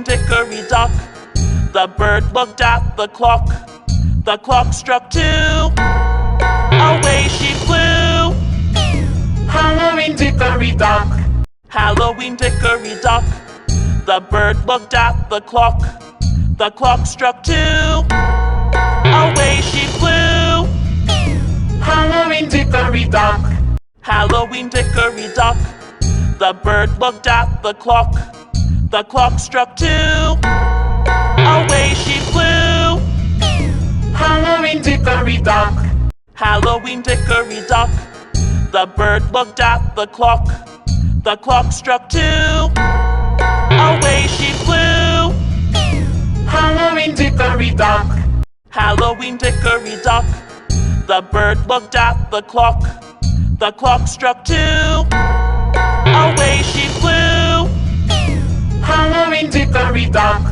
Dickory dock. The bird looked at the clock. The clock struck 2. Away she flew. Halloween Dickory dock. Halloween Dickory dock. The bird looked at the clock. The clock struck 2. Away she flew. Halloween Dickory dock. Halloween Dickory dock. The bird looked at the clock. The clock struck 2. Away she flew. Halloween Dickory dock. Halloween Dickory dock. The bird looked at the clock. The clock struck 2. Away she flew. Halloween Dickory dock. Halloween Dickory dock. The bird looked at the clock. The clock struck 2. Away she flew. Halloween Dickory dock.